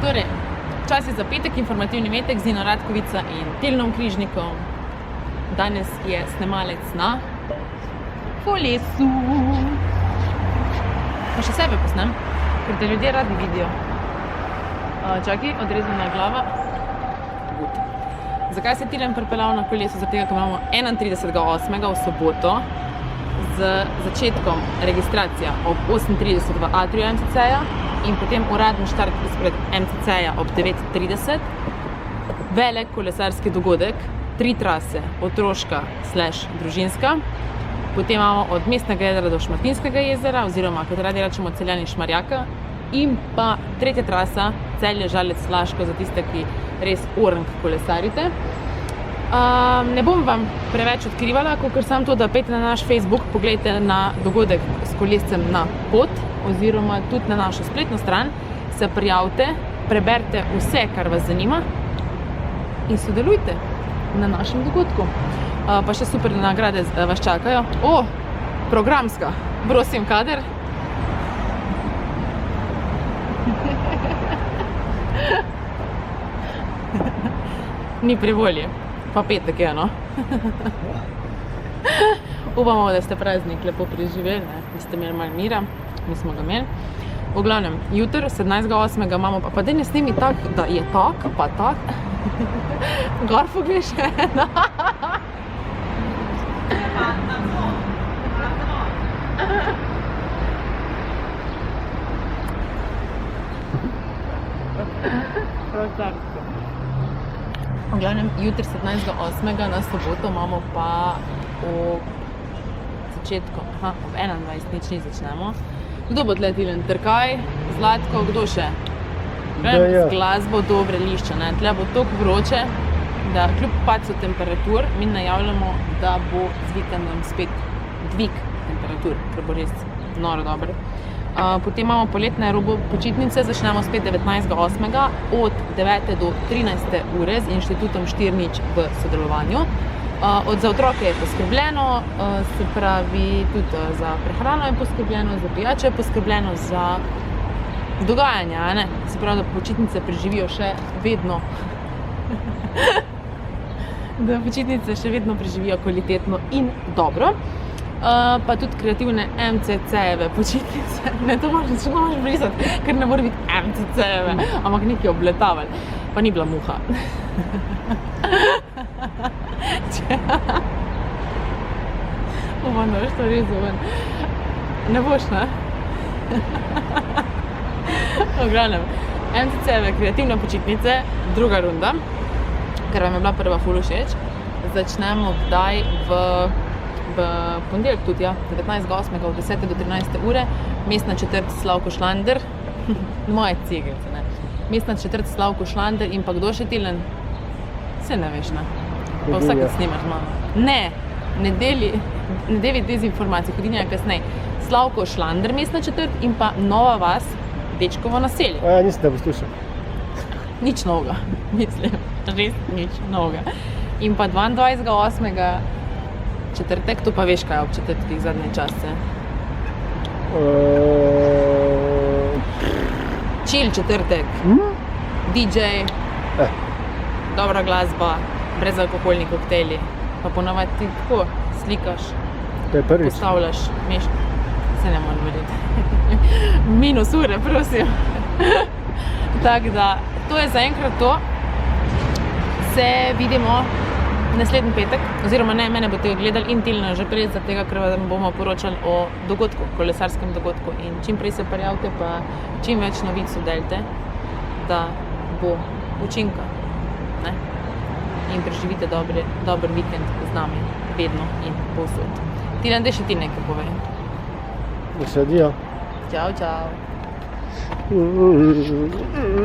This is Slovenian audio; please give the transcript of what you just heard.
Torej, čas je za petek, informativni metek z Nino Ratkovica in Tilnom Križnikom. Danes je snemalec na kolesu. Pa še sebe posnem, ker te ljudje radi vidijo. Čakaj, odrezana je glava. Zakaj se Tilen pripeljal na kolesu? Zato, ker imamo 31.8. v soboto z začetkom registracija ob 8:30 v atriju MCC-ja in potem uradni štart izpred MCC-ja ob 9:30. Velik kolesarski dogodek, 3 trase, otroška / družinska. Potem imamo od Mestnega jezera do Šmartinskega jezera, oziroma kot radi rečemo Celjani Šmarjaka. In pa 3. trasa, Celje, Žalec, Laško, za tiste, ki res orenk kolesarite. Ne bom vam preveč odkrivala, kakor sam to, da pejte na naš Facebook, pogledajte na dogodek s kolescem na pot, oziroma tudi na našo spletno stran, se prijavite, preberite vse, kar vas zanima in sodelujte na našem dogodku. Pa še super nagrade vas čakajo. Programska, prosim, kader. Ni pri volji, pa petek je, no. Upamo, da ste praznik lepo preživeli, da ste imeli malo mira, mi smo ga imeli. V glavnem, jutri, 17.8. imamo pa da ne snemi tak, da je tak, pa tak. Gor pogreš ena. V glavnem, jutri 17.8. na soboto imamo pa v začetku, ob 21, nič začnemo. Kdo bo tle Tilen? Trkaj, Zlatko, kdo še? Z glasbo dobre lišče, ne? Tle bo toliko vroče, da kljub padcu temperatur mi najavljamo, da bo z vikendom spet dvig temperatur, ker bo res noro dobro. Potem imamo poletne počitnice, začnemo spet 19.8. od 9. do 13. ure z Inštitutom Štirnič v sodelovanju. Za otroke je poskrbljeno, se pravi tudi za prehrano je poskrbljeno, za pijačo je poskrbljeno, za dogajanje, ne? Se pravi, da počitnice preživijo še vedno. Da počitnice še vedno preživijo kvalitetno in dobro. Pa tudi kreativne MCC-jeve počitnice. Ne, to moraš brisati, ker ne mora biti MCC-jeve, ampak nekaj obletavali. Pa ni bila muha. Upam, da boš to rezal ven. Ne boš, ne? V glavnem, MCC-jeve kreativne počitnice, druga runda, ker vam je bila prva ful všeč. Začnemo kdaj v ponedeljek tudi, 19.8. od 10. do 13. ure, mestna četrt Slavko Šlander, moje cegelce, ne. Mestna četrt Slavko Šlander in pa kdo še Tilen? Se ne veš, ne? Pa vsakeč snimaš malo. Ne deli dezinformacij, hodinja kasnej. Slavko Šlander, mestna četrt in pa Nova vas, Dečkovo naselje. Nisem te poslušal. Nič novega, mislim, res nič novega. In pa 22.8. četrtek, to pa veš kaj ob četrtkih zadnje čase. Chill četrtek, DJ, dobra glasba, brezalkoholni koktejli, pa ponavadi ti tako slikaš, postavljaš, se ne moram verjeti. Minus ure, prosim. Tako da, to je zaenkrat to. Se vidimo naslednji petek, oziroma ne, mene boste gledali in Tilna že prej, zaradi tega, ker vam bomo poročali o dogodku, kolesarskem dogodku. In čim prej se prijavite, pa čim več novic sodelite, da bo učinka, ne? In preživite dober vikend z nami, vedno in povsod. Tilen, daj še ti nekaj povej. Da se adijo. Čau, čau. Mm-hmm.